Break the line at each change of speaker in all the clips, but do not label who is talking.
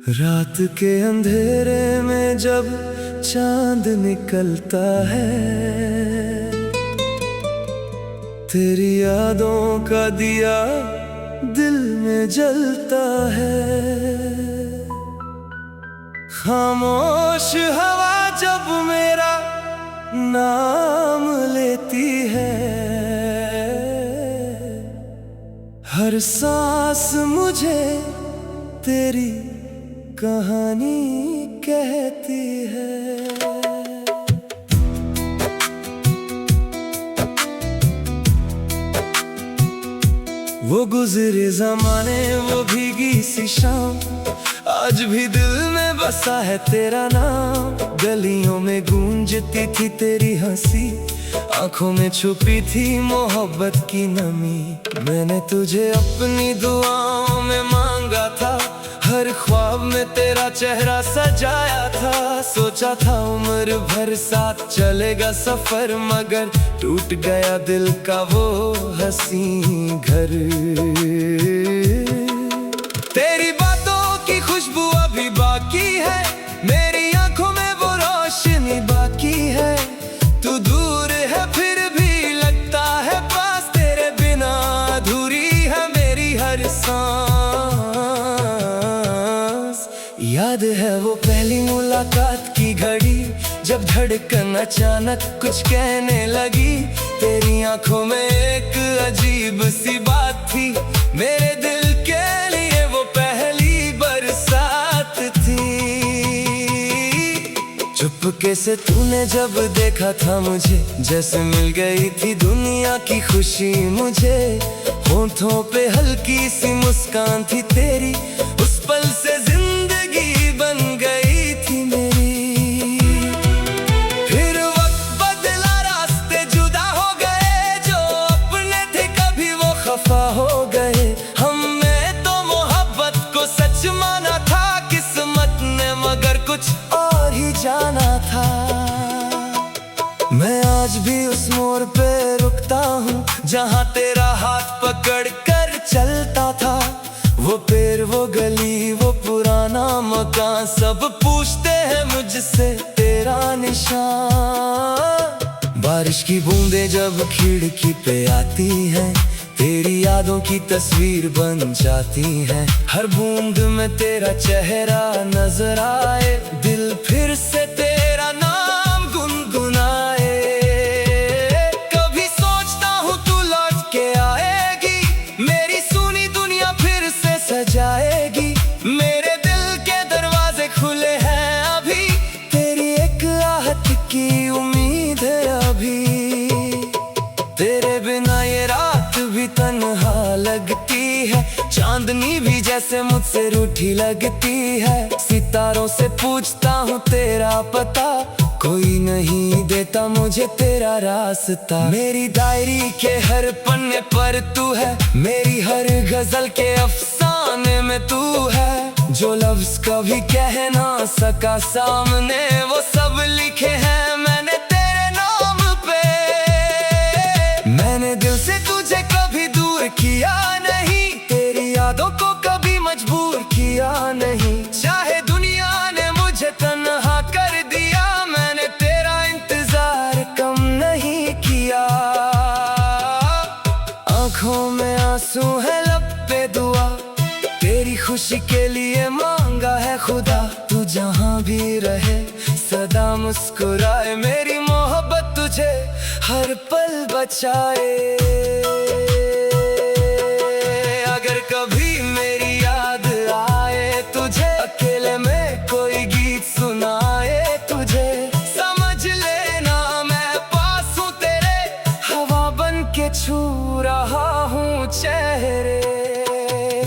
रात के अंधेरे में जब चांद निकलता है, तेरी यादों का दिया दिल में जलता है। खामोश हवा जब मेरा नाम लेती है, हर सांस मुझे तेरी कहानी कहती है। वो गुजरे जमाने, वो भीगी सी शाम, आज भी दिल में बसा है तेरा नाम। गलियों में गूंजती थी तेरी हंसी, आंखों में छुपी थी मोहब्बत की नमी। मैंने तुझे अपनी दुआओं में मांगा था, हर ख्वाब में तेरा चेहरा सजाया था। सोचा था उम्र भर साथ चलेगा सफर, मगर टूट गया दिल का वो हसीं घर। तेरी बातों की खुशबू अभी बाकी है, मेरी आंखों में वो रोशनी बाकी है। तू दूर है फिर भी लगता है पास, तेरे बिना अधूरी है मेरी हर सांस। याद है वो पहली मुलाकात की घड़ी, जब धड़कन अचानक कुछ कहने लगी। तेरी आंखों में एक अजीब सी बात थी, मेरे दिल के लिए वो पहली बरसात थी। चुपके से तूने जब देखा था मुझे, जैसे मिल गई थी दुनिया की खुशी मुझे। होठों पे हल्की सी मुस्कान थी तेरी, उस पल से जिंदगी बन गई थी मेरी। फिर वक्त बदला, रास्ते जुदा हो गए, जो अपने थे कभी वो खफा हो गए। हमने तो मोहब्बत को सच माना था, किस्मत ने मगर कुछ और ही जाना था। मैं आज भी उस मोड़ पे रुकता हूँ, जहाँ तेरा हाथ पकड़ कर चलता था। वो पेड़, वो गली, वो पुराना मकान, सब पूछते हैं मुझसे तेरा निशान। बारिश की बूंदें जब खिड़की पे आती हैं, तेरी यादों की तस्वीर बन जाती है। हर बूंद में तेरा चेहरा नजर आए, दिल फिर से तेरा नाम गुनगुनाए। कभी सोचता हूँ तू लौट के आएगी, मेरी सुनी दुनिया फिर से सजाएगी। मेरे दिल के दरवाजे खुले हैं अभी, तेरी एक आहट की उम्मीद है अभी। तेरे बिना ये रात भी तन्हा लगती है, चांदनी भी जैसे मुझसे रूठी लगती है। सितारों से पूछता हूँ तेरा पता, कोई नहीं देता मुझे तेरा रास्ता। मेरी डायरी के हर पन्ने पर तू है, मेरी हर गजल के अफसाने में तू है। जो लफ्ज कभी कह ना सका सामने, वो सब लिखे हैं मैंने तेरे नाम पे। मैंने दिल से तुझे कभी दूर किया नहीं, तेरी यादों को कभी मजबूर किया नहीं। चाहे दुनिया ने मुझे तन्हा कर दिया, मैंने तेरा इंतजार कम नहीं किया। आंखों में आंसू है, लब पे दुआ, तेरी खुशी के लिए मांगा है खुदा। तू जहाँ भी रहे सदा मुस्कुराए, मेरी मोहब्बत तुझे हर पल बचाए। अगर कभी मेरी याद आए तुझे, अकेले में कोई गीत सुनाए तुझे, समझ लेना मैं पास हूँ तेरे, हवा बन के छू रहा हूँ चेहरे।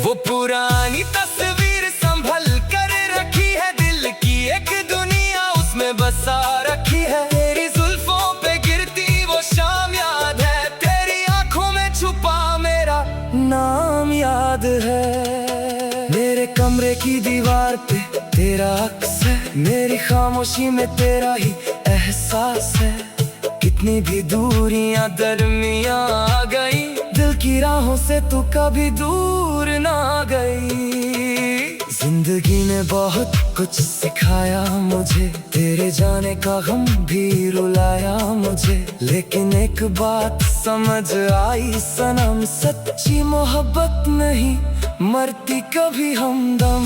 वो पुरानी तस्वीर संभल कर रखी है, दिल की एक दुनिया उसमें बसा रखी है। तेरी जुल्फों पे गिरती वो शाम याद है, तेरी आंखों में छुपा मेरा नाम याद है। मेरे कमरे की दीवार पे तेरा अक्स है, मेरी खामोशी में तेरा ही एहसास है। कितनी भी दूरियां दरमियां आ गई, दिल की राहों से तू कभी दूर ना गई। जिंदगी ने बहुत कुछ सिखाया मुझे, तेरे जाने का गम भी रुलाया मुझे। लेकिन एक बात समझ आई सनम, सच्ची मोहब्बत नहीं मरती कभी हमदम।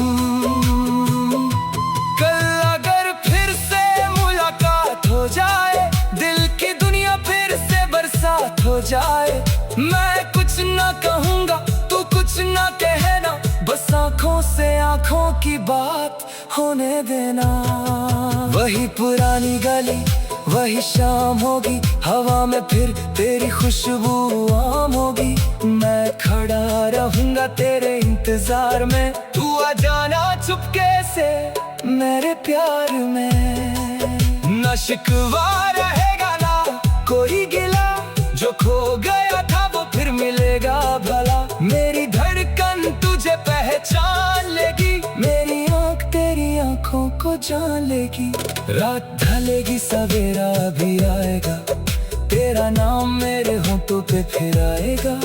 कल अगर फिर से मुलाकात हो जाए, दिल की दुनिया फिर से बरसात हो जाए, मैं कुछ ना कहूँगा तू कुछ ना कहना, बस आँखों से आँखों की बात होने देना। वही पुरानी गली वही शाम होगी, हवा में फिर तेरी खुशबू आम होगी। मैं खड़ा रहूंगा तेरे इंतजार में, तू आ जाना चुपके से मेरे प्यार में। न शिकवा रहेगा ना कोई गिला, जो खो गया था वो फिर मिलेगा भला। मेरी धड़कन तुझे पहचान लेगी, मेरी आँख तेरी आँखों को जान लेगी। रात ढलेगी सवेरा भी आएगा, तेरा नाम मेरे होंठों पे फिर आएगा।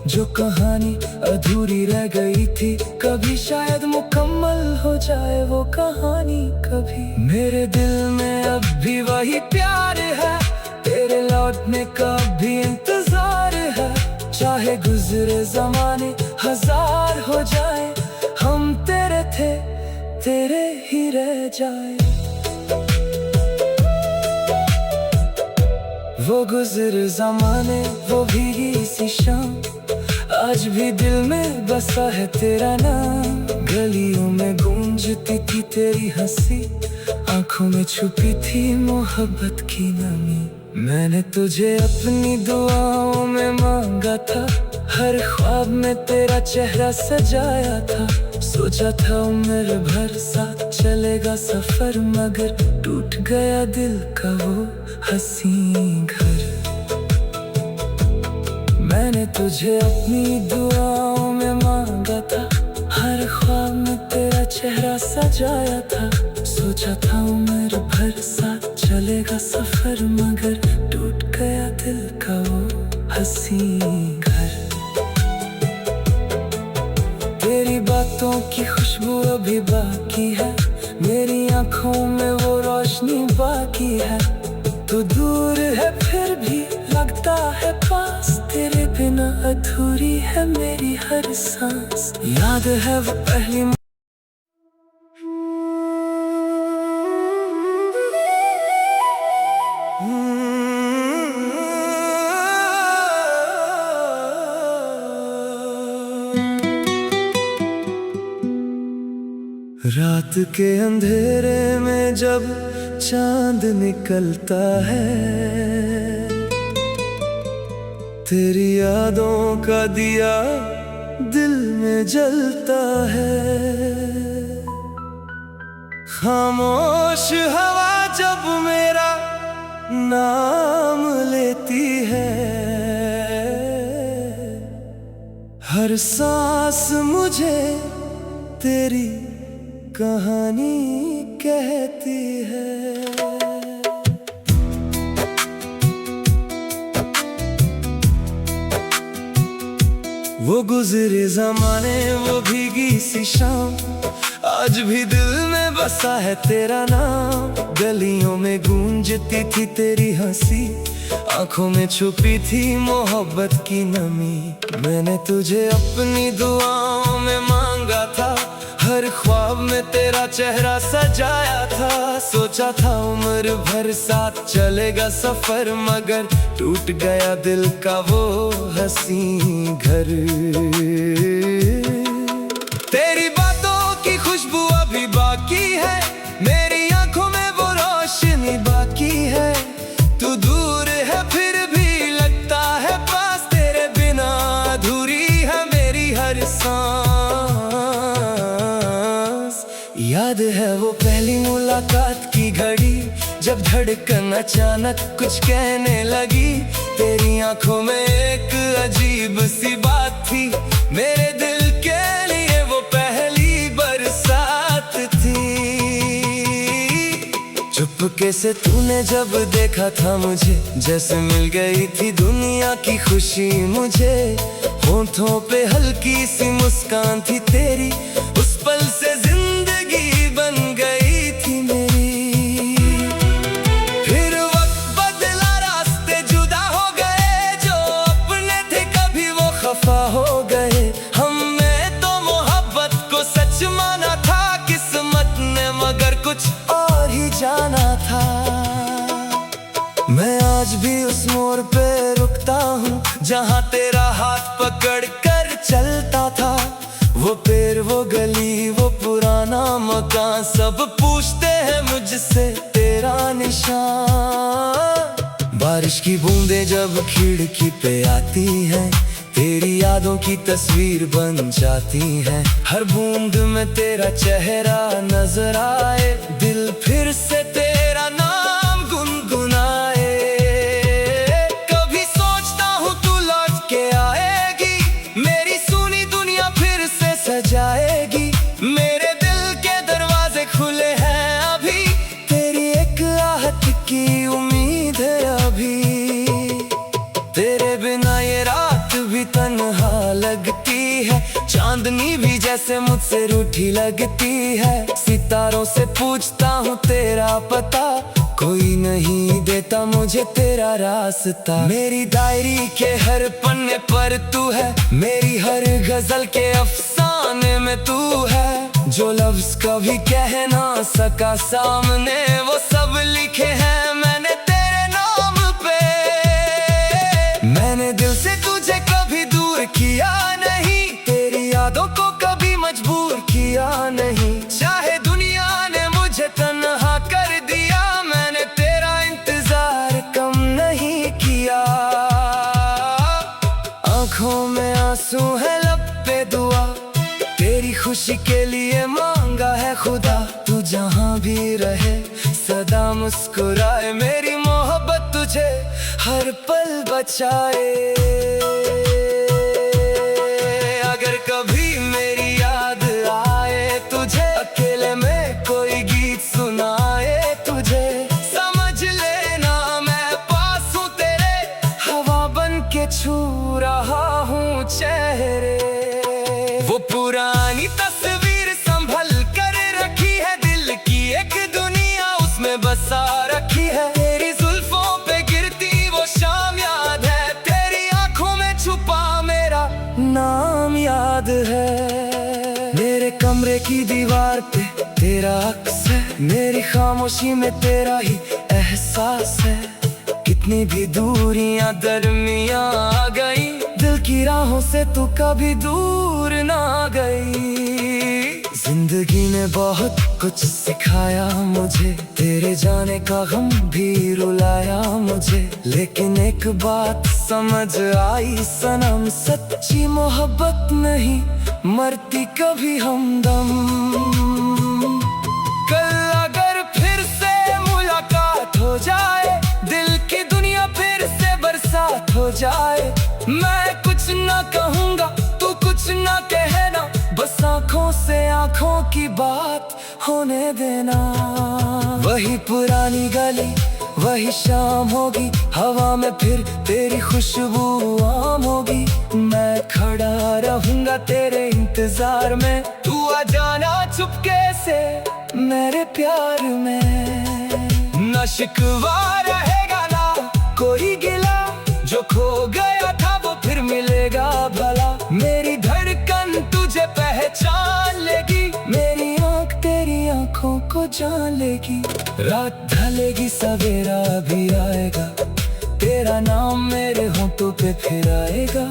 जो कहानी अधूरी रह गई थी, कभी शायद मुकम्मल हो जाए वो कहानी कभी। मेरे दिल में अब भी वही प्यार है, तेरे लौटने का भी इंतजार है। चाहे गुजरे जमाने हजार हो जाए, हम तेरे थे तेरे ही रह जाए। वो गुजरे जमाने वो भीगी सी शाम, आज भी दिल में बसा है तेरा नाम। गलियों में गूंजती थी तेरी हंसी, आंखों में छुपी थी मोहब्बत की नमी। मैंने तुझे अपनी दुआओं में मांगा था, हर ख्वाब में तेरा चेहरा सजाया था। सोचा था उम्र भर साथ चलेगा सफर, मगर टूट गया दिल का वो हसीन घर। मैंने तुझे अपनी दुआओं में मांगा था, हर ख्वाब में तेरा चेहरा सजाया था। सोचा था उम्र भर साथ चलेगा सफर, मगर टूट गया दिल का वो हसीन घर। तेरी बातों की खुशबू अभी बाकी है, मेरी आंखों में वो रोशनी बाकी है। तू दूर है फिर भी लगता है पास, तेरे बिना अधूरी है मेरी हर सांस। याद है वो पहली रात के अंधेरे में जब चांद निकलता है, तेरी यादों का दिया दिल में जलता है। खामोश हवा जब मेरा नाम लेती है, हर सांस मुझे तेरी कहानी कहती है। वो गुजरे जमाने वो भीगी सी शाम, आज भी दिल में बसा है तेरा नाम। गलियों में गूंजती थी तेरी हंसी, आंखों में छुपी थी मोहब्बत की नमी। मैंने तुझे अपनी दुआओं में मांगा था, हर ख्वाब में तेरा चेहरा सजाया था। सोचा था उम्र भर साथ चलेगा सफर, मगर टूट गया दिल का वो हसीन घर। तेरी बातों की खुशबू अभी बाकी है, मेरी आंखों में वो रोशनी बाकी है। तू दूर है फिर भी लगता है पास, तेरे बिना अधूरी है मेरी हर सांस। याद है वो पहली मुलाकात की घड़ी, जब धड़कन अचानक कुछ कहने लगी। तेरी आंखों में एक अजीब सी बात थी, मेरे दिल के लिए वो पहली बरसात थी। चुपके से तूने जब देखा था मुझे, जैसे मिल गई थी दुनिया की खुशी मुझे। होठों पे हल्की सी मुस्कान थी तेरी, उस पल से जहाँ तेरा हाथ पकड़ कर चलता था, वो पेड़, वो गली, वो पुराना मकान, सब पूछते हैं मुझसे तेरा निशान। बारिश की बूंदें जब खिड़की पे आती हैं, तेरी यादों की तस्वीर बन जाती है। हर बूंद में तेरा चेहरा नजर आए, दिल फिर से तेरा नाम गुनगुनाए। कभी सोचता हूँ तू लौट के आएगी, मेरी सुनी दुनिया फिर से सजाएगी। मेरे दिल के दरवाजे खुले हैं अभी, तेरी एक आहट की उम्मीद है अभी। तेरे बिना ये रात भी तन्हा लगती है, चांदनी भी जैसे मुझसे रूठी लगती है। सितारों से पूछता हूँ तेरा पता, कोई नहीं देता मुझे तेरा रास्ता। मेरी डायरी के हर पन्ने पर तू है, मेरी हर गजल के अफसाने में तू है। जो लफ्ज कभी कह ना सका सामने, वो सब लिखे हैं मैंने तेरे नाम पे। मैंने दिल से तुझे कभी दूर किया नहीं, तेरी यादों को कभी मजबूर किया नहीं। चाहे दुनिया ने मुझे तन्हा कर दिया, मैंने तेरा इंतजार कम नहीं किया। आंखों में आंसू है, लब पे दुआ, तेरी खुशी के लिए मांगा है खुदा। तू जहाँ भी रहे सदा मुस्कुराए, मेरी मोहब्बत तुझे हर पल बचाए। अगर कभी मेरी याद आए तुझे, अकेले में कोई गीत सुनाए तुझे, समझ लेना मैं पास हूँ तेरे, हवा बन के छू रहा हूँ चेहरे। वो पुरानी तस्वीर संभल कर रखी है, दिल की एक दुनिया उसमें बसा रखी है। तेरी जुल्फों पे गिरती वो शाम याद है, तेरी आंखों में छुपा मेरा नाम याद है। मेरे कमरे की दीवार पे तेरा अक्स है, मेरी खामोशी में तेरा ही एहसास है। कितनी भी दूरियां दरमियां आ गई, दिल की राहों से तू कभी दूर ना गई। जिंदगी ने बहुत कुछ सिखाया मुझे, तेरे जाने का गम भी रुलाया मुझे। लेकिन एक बात समझ आई सनम, सच्ची मोहब्बत नहीं मरती कभी हमदम। कल अगर फिर से मुलाकात हो जाए, दिल की दुनिया फिर से बरसात हो जाए, मैं कुछ ना कहूँगा तू कुछ ना कहना, बस आँखों से आँखों की बात होने देना। वही पुरानी गली, वही शाम होगी, हवा में फिर तेरी खुशबू आम होगी। मैं खड़ा रहूँगा तेरे इंतजार में, तू आ जाना चुपके से मेरे प्यार में। न शिकवा रहेगा ना कोई गिला, जो खो गया था वो फिर मिलेगा भला। मेरी धड़कन तुझे पहचान लेगी, मेरी आँख तेरी आँखों को जान लेगी। रात ढलेगी सवेरा भी आएगा, तेरा नाम मेरे होंठों पे फिर आएगा।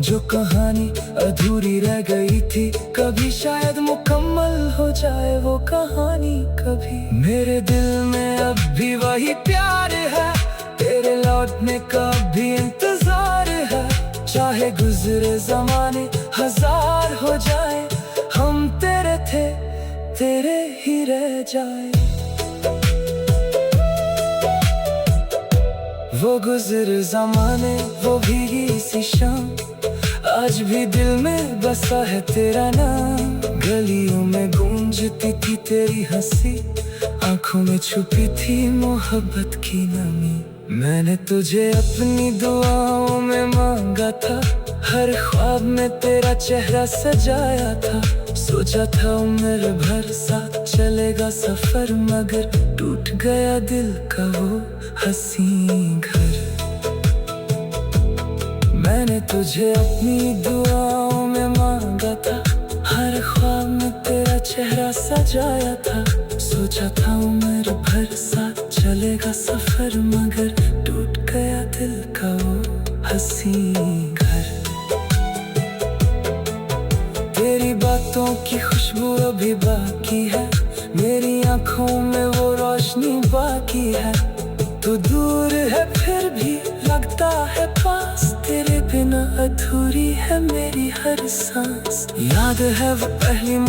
जो कहानी अधूरी रह गई थी, कभी शायद मुकम्मल हो जाए वो कहानी कभी। मेरे दिल में अब भी वही प्यार है, तेरे लौटने का भी इंतजार है। चाहे गुजरे जमाने हजार हो जाए, हम तेरे थे तेरे ही रह जाए। वो गुजरे जमाने, वो भीगी सी शाम, आज भी दिल में बसा है तेरा नाम। गलियों में गूंजती थी तेरी हंसी, आंखों में छुपी थी मोहब्बत की नमी। मैंने तुझे अपनी दुआओं में मांगा था, हर ख्वाब में तेरा चेहरा सजाया था। सोचा था उम्र भर साथ चलेगा सफर, मगर टूट गया दिल का वो हसीन घर। मैंने तुझे अपनी दुआओं में मांगा था, हर ख्वाब में तेरा चेहरा सजाया था। सोचा था उम्र भर साथ चलेगा सफर, मगर टूट गया दिल का वो हंसी घर। तेरी बातों की खुशबू अभी बाकी है, मेरी आंखों में वो रोशनी बाकी है। तू दूर है फिर भी लगता है पास, तेरे बिना अधूरी है मेरी हर सांस। याद है वो पहली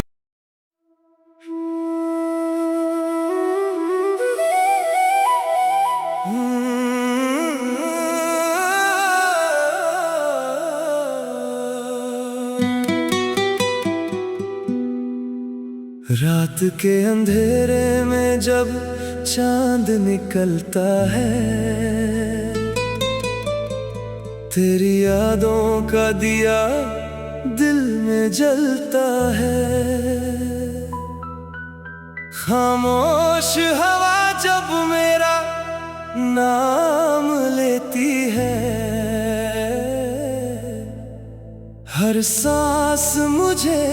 रात के अंधेरे में जब चांद निकलता है, तेरी यादों का दिया दिल में जलता है। खामोश हवा जब मेरा नाम लेती है, हर सांस मुझे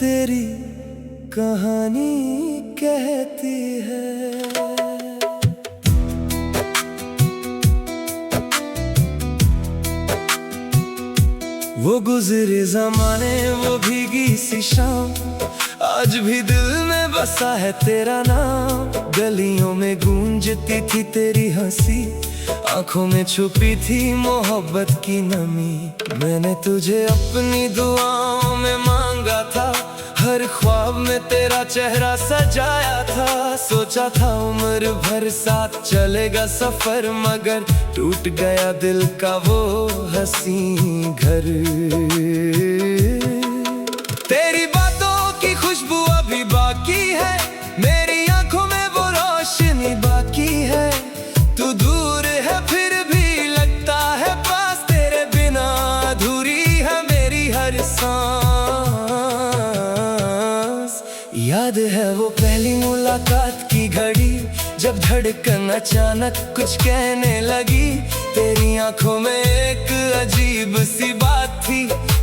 तेरी कहानी कहती है। वो गुजरे जमाने, वो भीगी सी शाम, आज भी दिल में बसा है तेरा नाम। गलियों में गूंजती थी तेरी हंसी, आंखों में छुपी थी मोहब्बत की नमी। मैंने तुझे अपनी दुआओं में मांगा था, हर ख्वाब में तेरा चेहरा सजाया था। सोचा था उम्र भर साथ चलेगा सफर, मगर टूट गया दिल का वो हंसी घर। तेरी बातों की खुशबू अभी बाकी है, मेरी आंखों में वो रोशनी बाकी है। तू दूर है फिर भी लगता है पास, तेरे बिना अधूरी है मेरी हर सांस। याद है वो पहली मुलाकात की घड़ी, जब धड़कन अचानक कुछ कहने लगी। तेरी आंखों में एक अजीब सी बात थी,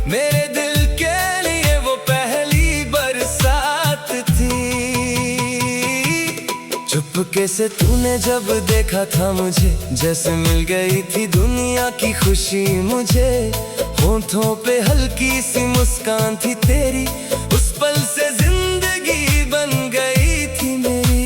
मेरे दिल के लिए वो पहली बरसात थी। चुपके से तूने जब देखा था मुझे, जैसे मिल गई थी दुनिया की खुशी मुझे। होठों पे हल्की सी मुस्कान थी तेरी, उस पल से जिंदगी बन गई थी मेरी।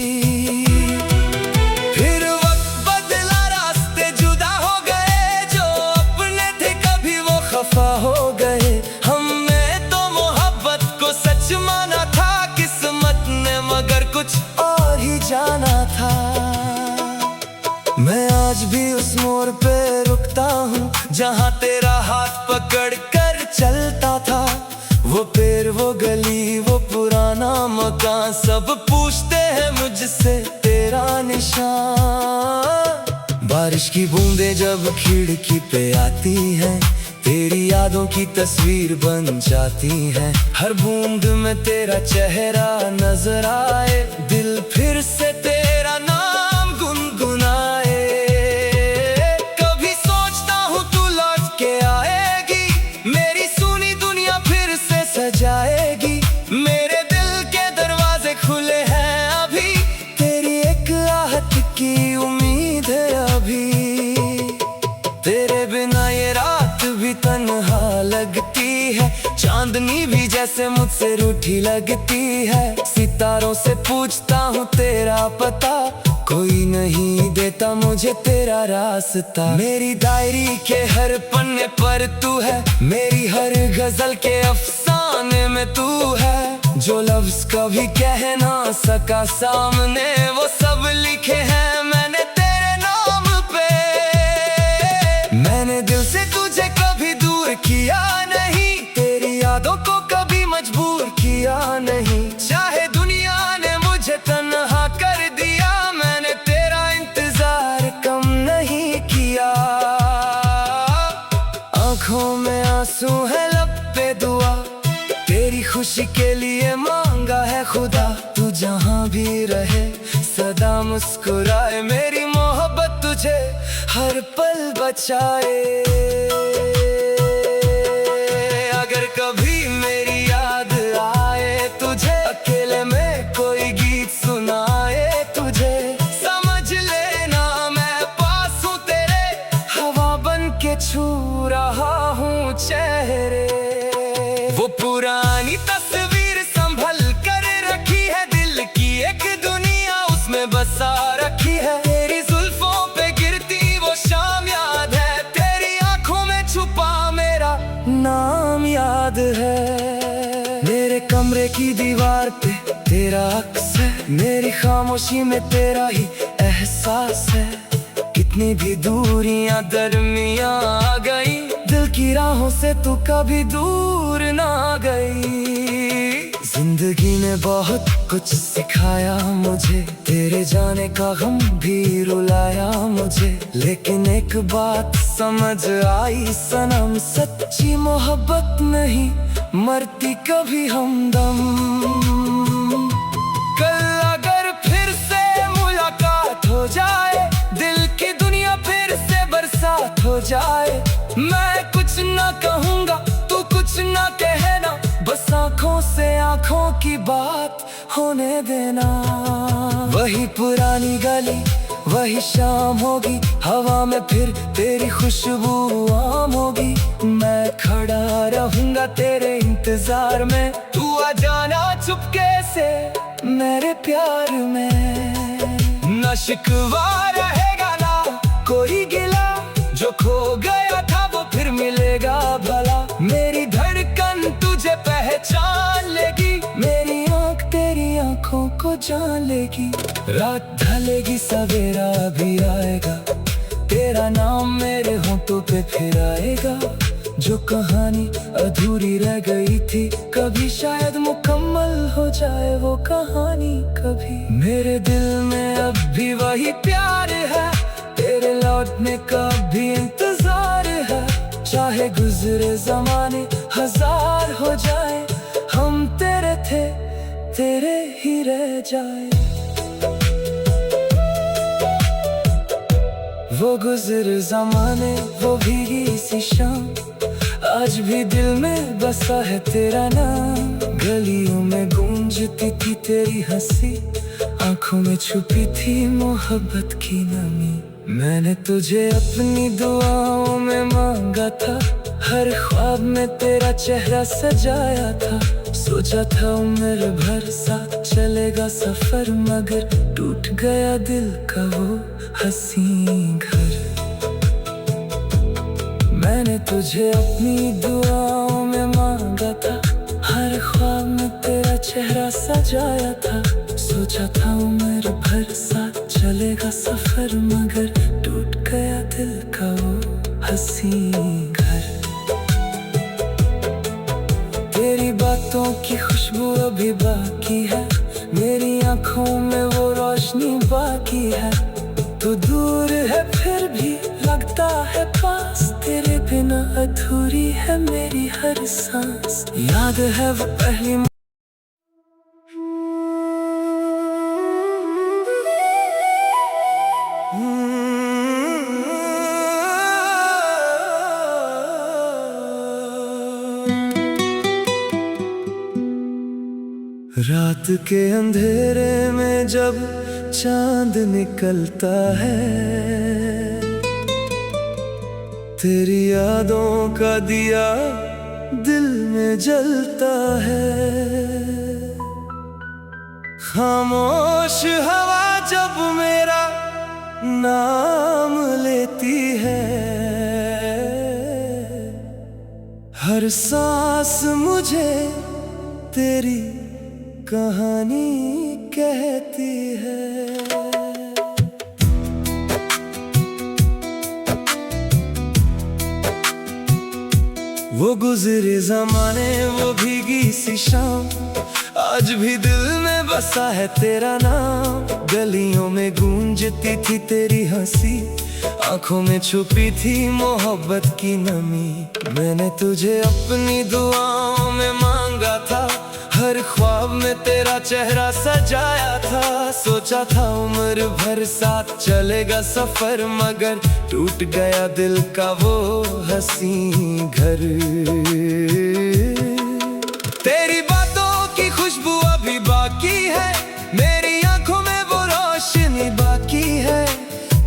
फिर वक्त बदला, रास्ते जुदा हो गए, जो अपने थे कभी वो खफा हो गए। हमने तो मोहब्बत को सच माना था, किस्मत ने मगर कुछ और ही जाना था। मैं आज भी उस मोड़ पे रुकता हूँ, जहाँ तेरा हाथ पकड़ कर चलता था। वो पेड़, वो गली, वो पुराना मकान, सब पूछते हैं मुझसे तेरा निशान। बारिश की बूंदें जब खिड़की पे आती हैं, तेरी यादों की तस्वीर बन जाती है। हर बूंद में तेरा चेहरा नजर आए, दिल फिर से तेरा नाम गुनगुनाए। कभी सोचता हूँ तू लौट के आएगी, मेरी सुनी दुनिया फिर से सजाएगी। मेरे दिल के दरवाजे खुले हैं अभी, तेरी एक आहट की उम्मीद है अभी। तेरे बिना ये रात भी तन्हा लगती है, चांदनी भी जैसे मुझसे रूठी लगती है। सितारों से पूछता हूँ तेरा पता, कोई नहीं देता मुझे तेरा रास्ता। मेरी डायरी के हर पन्ने पर तू है, मेरी हर गजल के अफसाने में तू है। जो लफ्ज कभी कह ना सका सामने, वो सब लिखे हैं मैंने तेरे नाम पे। मैंने दिल से तुझे कभी दूर किया नहीं, तेरी यादों को कभी मजबूर किया नहीं। चाहे दुनिया ने मुझे तन्हा कर दिया, मैंने तेरा इंतजार कम नहीं किया। आंखों में आंसू है, लब पे दुआ, तेरी खुशी के लिए मांगा है खुदा। तू जहाँ भी रहे सदा मुस्कुराए, मेरी मोहब्बत तुझे हर पल बचाए। अगर कभी मेरी याद आए तुझे, अकेले में कोई गीत सुनाए तुझे, समझ लेना मैं पास हूँ तेरे, हवा बन के छू बसा रखी है। तेरी जुल्फों पे गिरती वो शाम याद है, तेरी आंखों में छुपा मेरा नाम याद है। मेरे कमरे की दीवार पे तेरा अक्स है, मेरी खामोशी में तेरा ही एहसास है। कितनी भी दूरियां दरमियां आ गई, दिल की राहों से तू कभी दूर ना गई। जिंदगी ने बहुत कुछ सिखाया मुझे, तेरे जाने का गम भी रुलाया मुझे। लेकिन एक बात समझ आई सनम, सच्ची मोहब्बत नहीं मरती कभी हमदम। कल अगर फिर से मुलाकात हो जाए, दिल की दुनिया फिर से बरसात हो जाए, मैं कुछ ना कहूँगा तू कुछ ना कहना, बस आँखों से आँखों की बात होने देना। वही पुरानी गली वही शाम होगी, हवा में फिर तेरी खुशबू आम होगी। मैं खड़ा रहूँगा तेरे इंतजार में, तू आ जाना चुपके से मेरे प्यार में। न शिकवा रहेगा ना कोई गिला, जो खो गया था वो फिर मिलेगा भला। मेरी धड़कन तुझे पहचान लेगी, मेरी आँख तेरी आँखों को जान लेगी। रात ढलेगी सवेरा भी आएगा, तेरा नाम मेरे होंठों पे फिर आएगा। जो कहानी अधूरी रह गई थी, कभी शायद मुकम्मल हो जाए वो कहानी कभी। मेरे दिल में अब भी वही प्यार है, तेरे लौटने का भी इंतजार है। चाहे गुजरे जमाने हजार हो जाए, हम तेरे थे तेरे ही रह जाए। वो गुजरे जमाने वो भीगी सी शाम, आज भी दिल में बसा है तेरा नाम। गलियों में गूंजती थी तेरी हंसी, आंखों में छुपी थी मोहब्बत की नमी। मैंने तुझे अपनी दुआओं में मांगा था, हर ख्वाब में तेरा चेहरा सजाया था। सोचा था उम्र भर साथ चलेगा सफर, मगर टूट गया दिल का वो हसीन घर। मैंने तुझे अपनी दुआओं में मांगा था, हर ख्वाब में तेरा चेहरा सजाया था। सोचा था उम्र भर साथ चलेगा सफर, मगर टूट गया दिल का वो हसीन घर। तेरी बातों की खुशबू अभी बाकी है, मेरी आंखों में वो रोशनी बाकी है। तू दूर है फिर भी लगता है पास, तेरे बिना अधूरी है मेरी हर सांस। याद है वो पहली रात के अंधेरे में जब चांद निकलता है, तेरी यादों का दिया दिल में जलता है। खामोश हवा जब मेरा नाम लेती है, हर सांस मुझे तेरी कहानी कहती है। वो गुजरे जमाने वो भीगी सी शाम, आज भी दिल में बसा है तेरा नाम। गलियों में गूंजती थी तेरी हंसी, आंखों में छुपी थी मोहब्बत की नमी। मैंने तुझे अपनी दुआओं में मांगा था, हर ख्वाब में तेरा चेहरा सजाया था। सोचा था उम्र भर साथ चलेगा सफर, मगर टूट गया दिल का वो हसीन घर। तेरी बातों की खुशबू अभी बाकी है, मेरी आंखों में वो रोशनी बाकी है।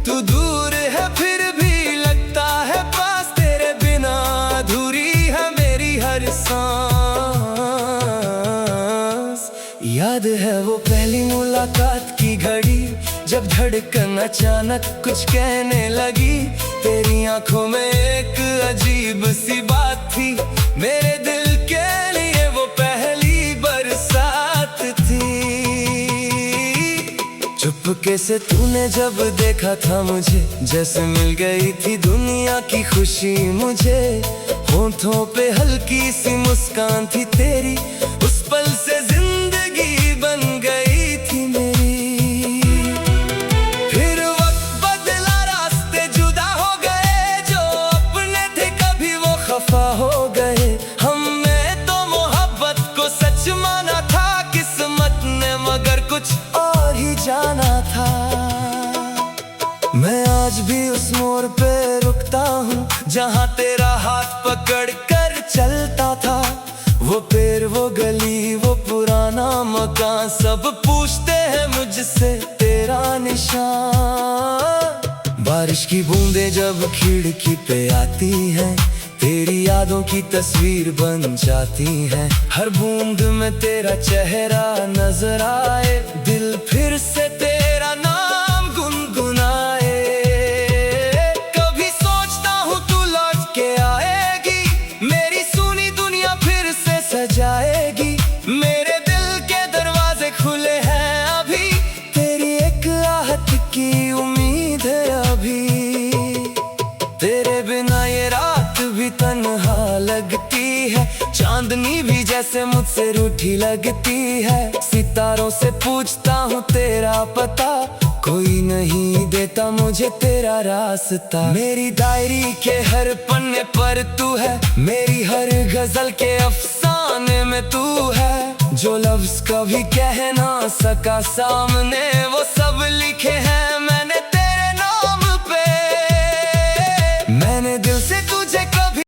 तू दूर है फिर भी लगता है पास, तेरे बिना अधूरी है मेरी हर सांस। याद है वो वो पहली मुलाकात की घड़ी, जब धड़कन अचानक कुछ कहने लगी। तेरी आंखों में एक अजीब सी बात थी, मेरे दिल के लिए वो पहली बरसात थी। चुपके से तूने जब देखा था मुझे, जैसे मिल गई थी दुनिया की खुशी मुझे। होठों पे हल्की सी मुस्कान थी तेरी, उस पल से जिंदगी बन गई थी मेरी। फिर वक्त बदला, रास्ते जुदा हो गए, जो अपने थे कभी वो खफा हो गए। हमने तो मोहब्बत को सच माना था, किस्मत ने मगर कुछ और ही जाना था। मैं आज भी उस मोड़ पे रुकता हूँ, जहाँ तेरा हाथ पकड़ कर चलता था। वो पेड़, वो गली, वो पुराना मकान, सब पूछते हैं मुझसे तेरा निशान। बारिश की बूंदें जब खिड़की पे आती हैं, तेरी यादों की तस्वीर बन जाती हैं। हर बूंद में तेरा चेहरा नजर आए, दिल फिर से तेरा नाम गुनगुनाए। कभी सोचता हूँ तू लौट के आएगी, मेरी सुनी दुनिया फिर से सजाएगी। मेरे दिल के दरवाजे खुले हैं अभी, तेरी एक आहट की उम्मीद है अभी। तेरे बिना ये रात भी तन्हा लगती है, चांदनी भी जैसे मुझसे रूठी लगती है। सितारों से पूछता हूँ तेरा पता, कोई नहीं देता मुझे तेरा रास्ता। मेरी डायरी के हर पन्ने पर तू है, मेरी हर गजल के अफसाने में तू है। जो लफ्ज कभी कह ना सका सामने, वो सब लिखे हैं